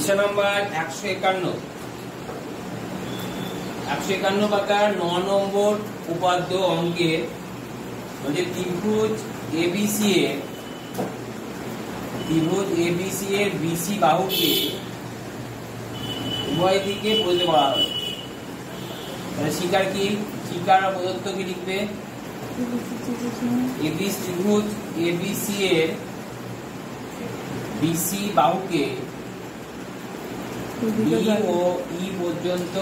পৃষ্ঠা নাম্বার 151 পাতার 9 নম্বর উপাদ্য অঙ্কে মানে ত্রিভুজ এবিসি এর বিসি বাহুকে উভয় দিকে প্রদত্ত করা হলো। তাহলে শিকার কি, শিকার প্রদত্ত কি লিখবে? ত্রিভুজ এবিসি এর বিসি বাহুকে বি ও ই পর্যন্ত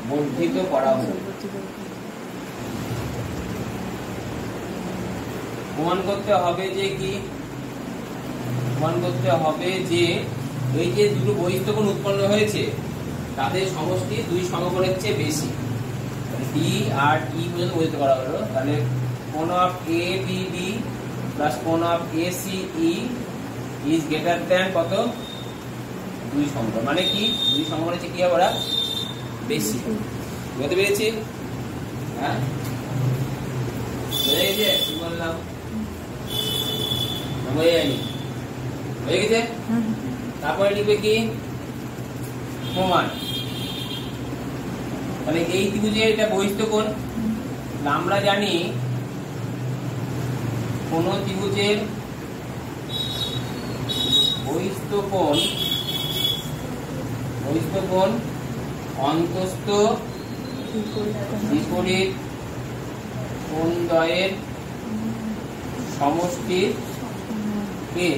বর্ধিত করা হলো। প্রমাণ করতে হবে যে কি, প্রমাণ করতে হবে যে এই যে দুটো বহিঃস্থকোণ উৎপন্ন হয়েছে তাদের সমষ্টি দুই সমকোণের চেয়ে বেশি, ডি আর ই পর্যন্ত বর্ধিত করা হলো। তাহলে কোণ of A B D plus কোণ of A C E is greater than কত? দুই সমকোণ। মানে কি, দুই সমকোণের চেয়ে কি হবে ওরা বেশি। বুঝতে পেরেছি? হ্যাঁ, বুঝে গেছে কি বললাম? বুঝে যায়নি? হয়ে গেছে? তারপরে লিখবে কি প্রমাণ। তাহলে এই ত্রিভুজের এটা বহিঃস্থকোণ। আমরা জানি কোন ত্রিভুজের বহিঃস্থকোণ অন্তস্থ বিপরীত কোণদ্বয়ের সমষ্টির কে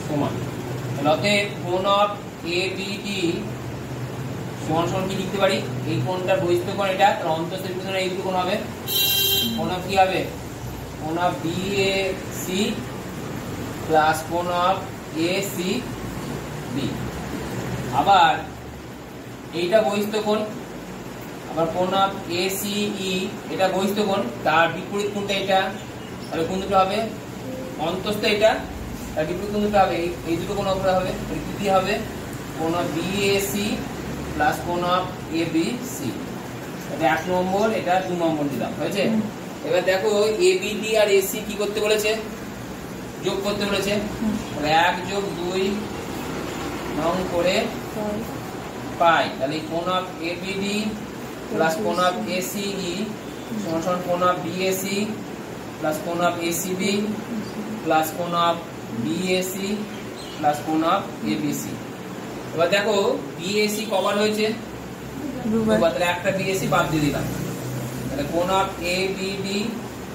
সমান। অতএব কোণ অফ এ বি ডি সমান সমান কি লিখতে পারি? এই কোণটার বহিঃস্থকোণ এটা, তার অন্তস্থ বিপরীত এই দুটো কোণ হবে। কোণ অফ কি হবে? কোণ of B A C plus কোণ অফ এ সি বি। আবার এইটা বহিঃস্থকোণ, আবার কোণ অফ এ সি ই এটা বহিঃস্থকোণ, তার বিপরীত কোণটা এটা, তাহলে কোণ দুটো হবে অন্তস্থ, এটা তার বিপরীত কোণ দুটো হবে এই দুটো কোণ উপরে হবে। কি হবে? কোণ of B A C plus কোণ অফ এ বি সি। এটা 1 নম্বর, এটা 2 নম্বর দিলাম। হয়েছে? এবার দেখো এ বি ডি আর এ সি কি করতে বলেছে? যোগ করতে বলেছে। 1 যোগ 2 নং করে পাই। তাহলে কোণ of A B D plus কোণ অফ এ সি ই সমান সমান কোণ of B A C plus কোণ of A C B plus কোণ of B A C plus কোণ অফ এ বি সি। এবার দেখো বি এ সি কভার হয়েছে, তাহলে একটা বি এ সি বাদ দিয়ে দিলাম। তাহলে কোণ of A B D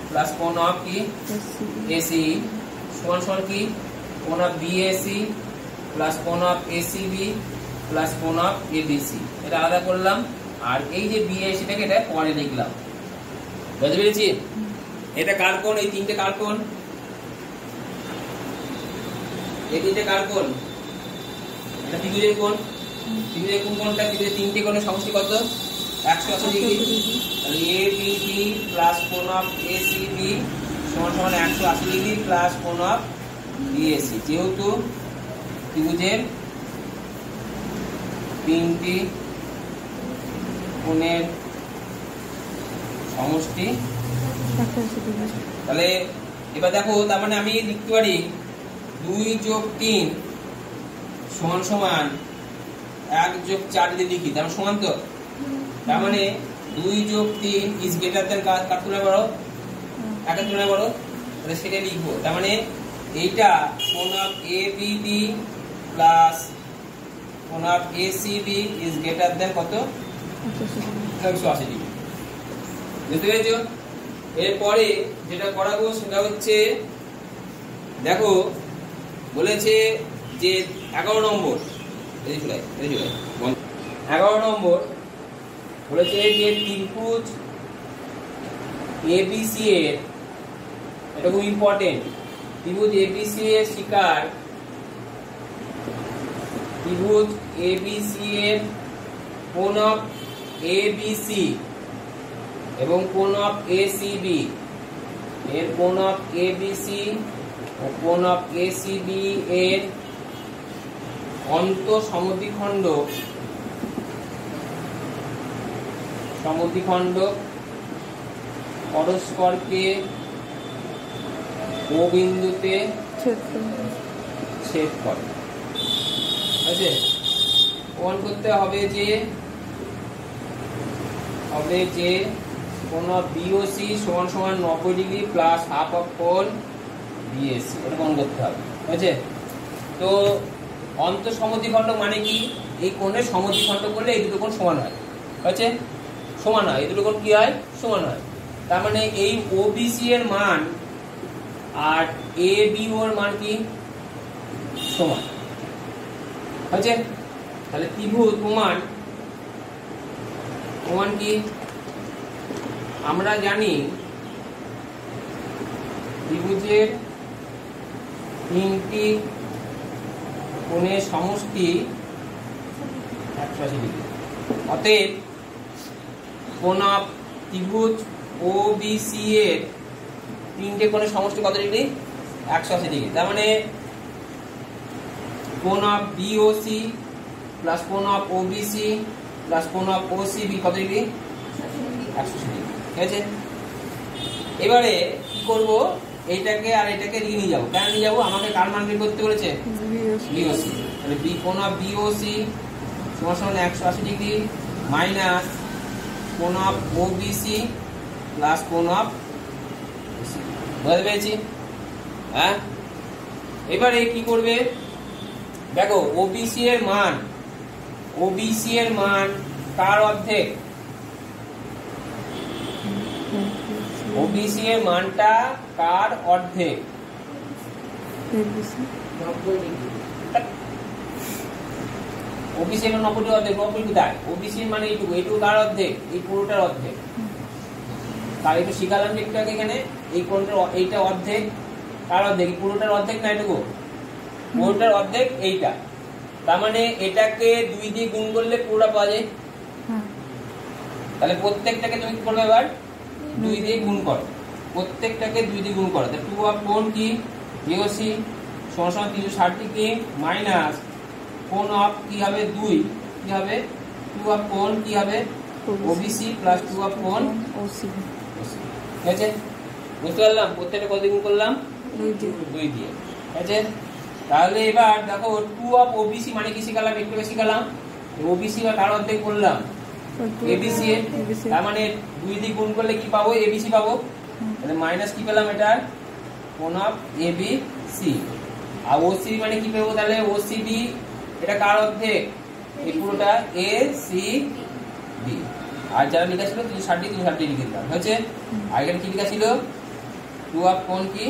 plus কোণ অফ কি এ সি সমান সমান কি কোণ of B A C plus কোণ of A C B plus কোণ অফ এ বি সি। এটা আলাদা করলাম, আর এই যে বি এ সিটাকে এটা পরে লিখলাম। বুঝতে পেরেছি? এটা কার কোণ? এই তিনটে কার কোণ? এই তিনটে কার কোণ? এটা ত্রিভুজের কোণ। ত্রিভুজের কোণ কোনটা? ত্রিভুজের তিনটে কোণের সমষ্টি কত? 180 ডিগ্রি। তাহলে এ বি ডি প্লাস কোণ অফ এ সি বি সমান সমান 180 ডিগ্রি প্লাস কোণ অফ বি এ সি। যেহেতু ত্রিভুজের তিনটি কোণের সমষ্টি, তাহলে এবার দেখো তার মানে আমি লিখতে পারি 2 যোগ 3 সমান সমান 1 যোগ 4 যদি লিখি তার সমান তো। তার মানে 2 যোগ 3 ইজ গ্রেটার দ্যান কার তুলনায় বড়? 1 এর তুলনায় বড়। তাহলে সেটা লিখবো। তার মানে এইটা কোণ of A B D plus কোণ of A C B is greater than কত? 180 ডিগ্রি। বুঝতে পেরেছো? এরপরে যেটা করাবো সেটা হচ্ছে দেখো বলেছে যে 11 নম্বর 11 নম্বর বলেছে যে ত্রিভুজ এবিসি এর, এটা খুব ইম্পর্টেন্ট, ত্রিভুজ এবিসি এর শিকার ত্রিভুজ এবিসি এর কোণ অফ এবিসি এবং কোণ অফ এসিবি এর কোণ অফ এবিসি ও কোণ অফ এসিবি এর অন্তঃসমদ্বিখণ্ড পরস্পরকে ও বিন্দুতে ছেদ করে। আছে প্রমাণ করতে হবে যে কোণ বিওসি সমান সমান 90 ডিগ্রি প্লাস হাফ অফ কোণ বিএসি, এটা প্রমাণ করতে হবে। আছে তো অন্তঃসমদ্বিখণ্ডক মানে কি? এই কোণের সমদ্বিখণ্ডক করলে এই দুটো কোণ সমান হয়। আছে সমান হয়, এই দুটো কোণ কি হয়? সমান হয়। তার মানে এই ওবিসি এর মান আর এ বি ওর মান কি সমান আছে। তাহলে ত্রিভুজ প্রমাণ কি? আমরা জানি ত্রিভুজের তিনটি কোণের সমষ্টি 180 ডিগ্রি। অতএব কোণ ত্রিভুজ ওবিসি এর তিনটে কোণের সমষ্টি কত ডিগ্রি? 180 ডিগ্রি। তার মানে কোণ বিওসি প্লাস কোণ ওবিসি প্লাস কোণ ওসিবি কত ডিগ্রি? 180 ডিগ্রি। ঠিক আছে, এবারে কি করব? এইটাকে আর এটাকে এদিকে নিয়ে যাবো। কেন নিয়ে যাবো? আমাকে কার মান বের করতে বলেছে? বিওসি। তাহলে কোণ বিওসি সমান সমান 180 ডিগ্রি মাইনাস কোণ ওবিসি প্লাস কোণ বুঝতে পেরেছি? হ্যাঁ, এবারে কি করবে? দেখো ওবিসি এর মান কার অর্ধেক? ওবিসি এর মানটা কার অর্ধেক? ওবিসি এর 90 অর্ধেক। 90 কোথায়? ওবিসি মানে এইটুকু কার অর্ধেক? এই পুরোটার অর্ধেক। তার একটু শিখালাম যে একটু আগে এখানে এই কোণটার এইটা অর্ধেক কার অর্ধেক? পুরোটার অর্ধেক না এটুকু? পুরোটার অর্ধেক এইটা। তার মানে এটাকে 2 দিয়ে গুণ করলে পুরোটা পাওয়া যায়। তাহলে প্রত্যেকটাকে তুমি কি করবে? এবার 2 দিয়ে গুণ করো, প্রত্যেকটাকে 2 দিয়ে গুণ করো। তাহলে 2 অফ কোণ কি বিওসি সমান সমান 360 ডিগ্রি মাইনাস কোণ অফ কি হবে 2 কি হবে 2 অফ কোণ কি হবে ওবিসি প্লাস 2 অফ কোণ ওসিবি। ঠিক আছে, বুঝতে পারলাম? প্রত্যেকটা কত দিয়ে গুণ করলাম? 2 দিয়ে। ঠিক আছে, তাহলে এবার দেখো 2 অফ ওবিসি মানে কি শিখালাম? একটু শিখালাম ওবিসি বা কার অর্ধেক বললাম? এবিসি এর। তার মানে 2 দিয়ে গুণ করলে কি পাবো? এবিসি পাবো। তাহলে মাইনাস কি পেলাম? এটা কোণ অফ এবিসি। আর ওসি মানে কি পাবো? তাহলে ওসিবি এটা কার অর্ধেক? এই পুরোটা এসিবি। আর যারা লেখা ছিল 360 লিখে দিলাম। হয়েছে? আর এখানে কি লেখা ছিল? 2 অফ কোণ কি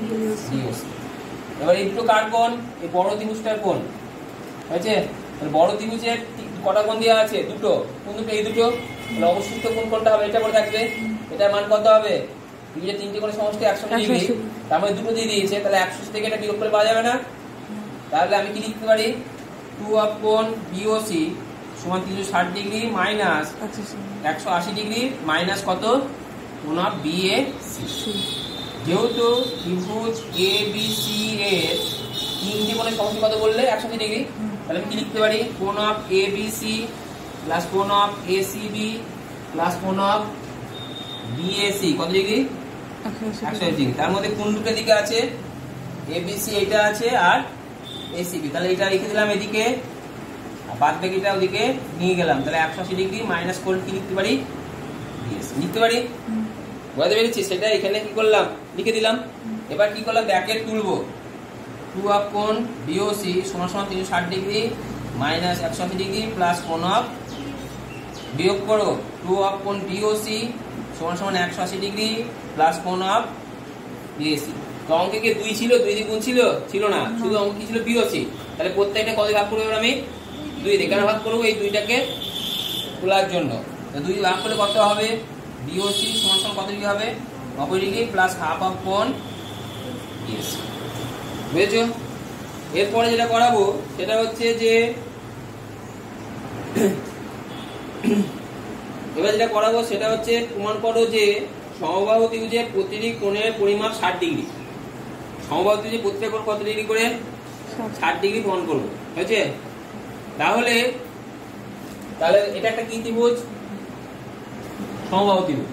বিওসি। এবার এই দুটো কার কোণ? এই বড় ত্রিভুজটার কোণ। হয়েছে? তাহলে বড় ত্রিভুজের কটা কোণ দেওয়া আছে? দুটো। কোন দুটো? এই দুটো। তাহলে অবশিষ্ট কোণটা হবে এটা করে থাকবে। এটার মান কত হবে? ত্রিভুজের তিনটে কোণের সমষ্টি 180 ডিগ্রি। তার মানে দুটো দিয়ে দিয়েছে, তাহলে 180 থেকে এটা বিয়োগ করে পাওয়া যাবে না? তাহলে আমি কি লিখতে পারি? 2 অফ কোণ বিওসি সমান 360 ডিগ্রি মাইনাস 180 ডিগ্রি মাইনাস কত? কোণ অফ বিএসি। যেহেতু ত্রিভুজ এবিসি এর তিনটি কোণের সমষ্টি কত বললে? 180 ডিগ্রি। তাহলে আমি কি লিখতে পারি? কোণ অফ এবিসি প্লাস কোণ অফ এসিবি প্লাস কোণ অফ বিএসি কত ডিগ্রি? 180 ডিগ্রি। তার মধ্যে কোন দুটো দিকে আছে? এবিসি এটা আছে আর এসিবি। তাহলে এটা লিখে দিলাম এদিকে, আর বাদ বাকিটা ওদিকে নিয়ে গেলাম। তাহলে 180 ডিগ্রি মাইনাস কোণ কি লিখতে পারি? বিএসি লিখতে পারি। বুঝতে পেরেছি? সেটা এখানে কি করলাম? লিখে দিলাম। এবার কি করলাম? ব্র্যাকেট তুলবো। 2 অফ কোণ বিওসি সমান সমান 360 ডিগ্রি মাইনাস 180 ডিগ্রি প্লাস কোণ অফ বিয়োগ করো 2 অফ কোণ বিওসি সমান সমান 180 ডিগ্রি প্লাস কোণ অফ বিএসি। তো অঙ্কে কি 2 ছিল? 2 দিয়ে গুণ ছিল না, শুধু অঙ্ক কি ছিল? বিওসি। তাহলে প্রত্যেকটা কত ভাগ করব? আমি 2 দিয়ে কেন ভাগ করব? এই 2টাকে তোলার জন্য। তো 2 ভাগ করলে কত হবে? বিওসি সমান সমান কত ডিগ্রি হবে? 90 ডিগ্রি প্লাস হাফ অফ কোণ বিএসি। বুঝেছো? এরপরে যেটা করাবো সেটা হচ্ছে যে এবার যেটা করাবো সেটা হচ্ছে প্রমাণ করো যে সমবাহু ত্রিভুজের প্রতিটি কোণের পরিমাপ 60 ডিগ্রি। সমবাহু ত্রিভুজের প্রতিটা কোণ কত ডিগ্রি করে? 60 ডিগ্রি প্রমাণ করবো। হয়েছে? তাহলে এটা একটা কি ত্রিভুজ? সমবাহু ত্রিভুজ।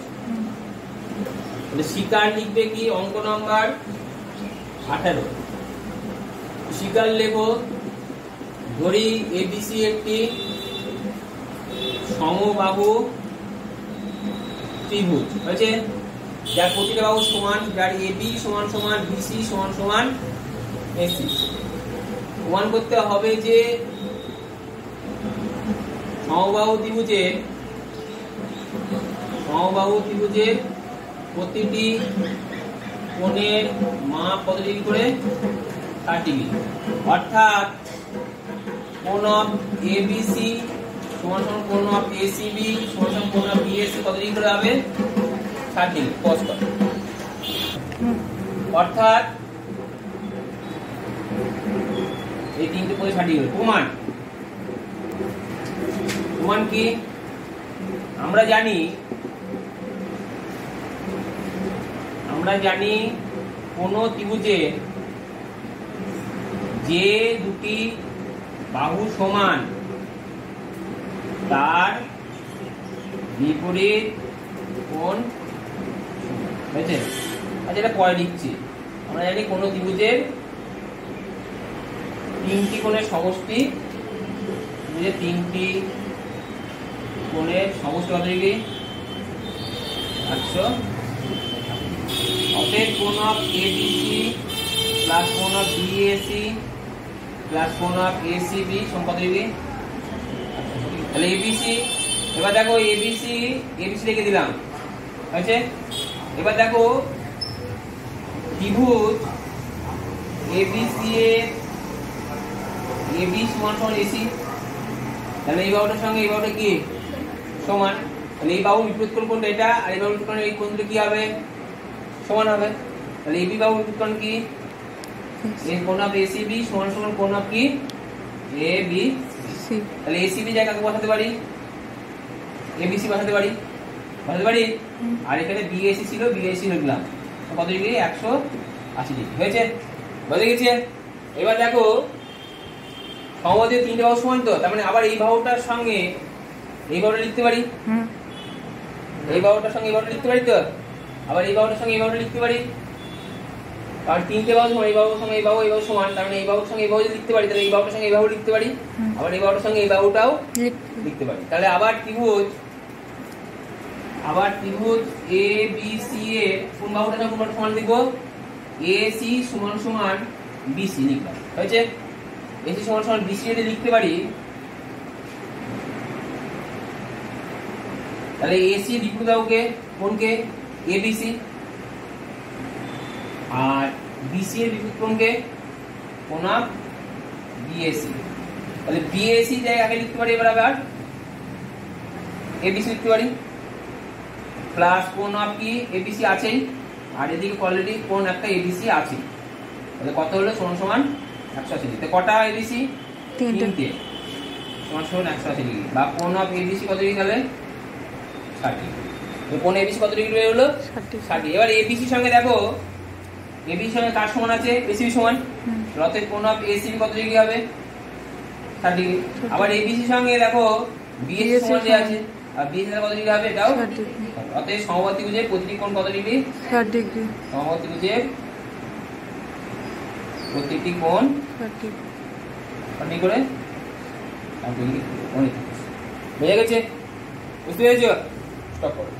শিকার লিখবে কি? অঙ্ক নাম্বার 18। শিকার লেখো ধরি এবিসি একটি সমবাহু ত্রিভুজ হয়েছে, যার প্রতিটা বাহু সমান, যার এবি সমান সমান বিসি সমান সমান এসি। প্রমাণ করতে হবে যে সমবাহু ত্রিভুজের প্রতিটি কোণের মাপ কত ডিগ্রি করে? 60 ডিগ্রি। অর্থাৎ কোণ অফ এবিসি সমান সমান কোণ অফ এসিবি সমান সমান কোণ অফ বিএসি কত ডিগ্রি করে হবে? 60 ডিগ্রি। cos কত? অর্থাৎ এই তিনটে কোণে 60 ডিগ্রি। প্রমাণ কি? আমরা জানি কোন ত্রিভুজে যে দুটি বাহু সমান তার বিপরীত কোণ হয়েছে। আচ্ছা, এটা পরে লিখছি। আমরা জানি কোন ত্রিভুজের তিনটি কোণের সমষ্টি, তিনটি কোণের সমষ্টি কত ডিগ্রি? 100। অতএব কোণ অফ এবিসি প্লাস কোণ অফ বিএসি প্লাস কোণ অফ এসিবি সমান কত ডিগ্রি? তাহলে এবিসি, এবার দেখো এবিসি লিখে দিলাম হয়েছে। এবার দেখো ত্রিভুজ এবিসি এর এবি সমান সমান এসি, তাহলে এই বাহুটার সঙ্গে এই বাহুটা কি সমান, তাহলে এই বাহু বিপরীত কোণ কোনটা? এটা। আর এই বাহু বিপরীত কোণ এই কোণ দুটো কি হবে? সমান হবে। তাহলে এবি বাহু বিপরীত কোণ কি? এই কোণ অফ এসিবি সমান সমান কোণ অফ কি? এবিসি। তাহলে এসিবি জায়গাকে বসাতে পারি, এবিসি বসাতে পারি। আর এখানে বিএসি ছিল, বিএসি লিখলাম কত ডিগ্রি? 180 ডিগ্রি হয়েছে। বুঝে গেছে? এবার দেখো সমবাহুর তিনটে বাহু সমান, তো তার মানে আবার এই বাহুটার সঙ্গে এই বাহুটা লিখতে পারি, এই বাহুটার সঙ্গে এই বাহুটা লিখতে পারি, তো আবার এই বাহুটার সঙ্গে এই বাহুটা লিখতে পারি। কারণ তিনটে বাহু সমান, এই বাহুর সঙ্গে এই বাহু সমান, তার মানে এই বাহুর সঙ্গে এই বাহু লিখতে পারি, তাহলে এই বাহুটার সঙ্গে এই বাহু লিখতে পারি, আবার এই বাহুটার সঙ্গে এই বাহুটাও লিখতে পারি। তাহলে আবার ত্রিভুজ এ বি সি এর কোন বাহুটার সঙ্গে কোন সমান লিখবো? এসি সমান সমান বিসি লিখলাম হয়েছে। এসি সমান সমান বিসি যদি লিখতে পারি, তাহলে এসি বিপরীত বাহুকে কোণকে এবিসি, আর বিসি এর বিপরীত কোণকে কোণ অফ বিএসি। তাহলে বিএসি জায়গাকে লিখতে পারি, এবার আবার এবিসি লিখতে পারি, প্লাস কোণ অফ কি এবিসি আছেই, আর এদিকে অলরেডি কোণ একটা এবিসি আছে। তাহলে কত হলো? সমান সমান 180 ডিগ্রি। কটা এবিসি? তিনটে। সমান সমান 180 ডিগ্রি। বা কোণ অফ এবিসি কত ডিগ্রি? তাহলে 60 ডিগ্রি। কোণ এবিসি কত ডিগ্রি হলো? 60। এবার এবিসির সঙ্গে দেখো, এবিসির সঙ্গে কার সমান আছে? এসিবি সমান। অতএব কোণ অফ এসিবি কত ডিগ্রি হবে? 60 ডিগ্রি। আবার এবিসির সঙ্গে দেখো বিএসি সমান যে আছে, আর বিএসি কত ডিগ্রি হবে? এটাও 60 ডিগ্রি। অতএব সমবাহু ত্রিভুজের প্রতিটি কোণ কত ডিগ্রি? 60 ডিগ্রি। সমবাহু ত্রিভুজের প্রতিটি কোণ 60 ডিগ্রি করে 60 ডিগ্রি। বুঝে গেছে? বুঝতে পেরেছো? স্টপ করো।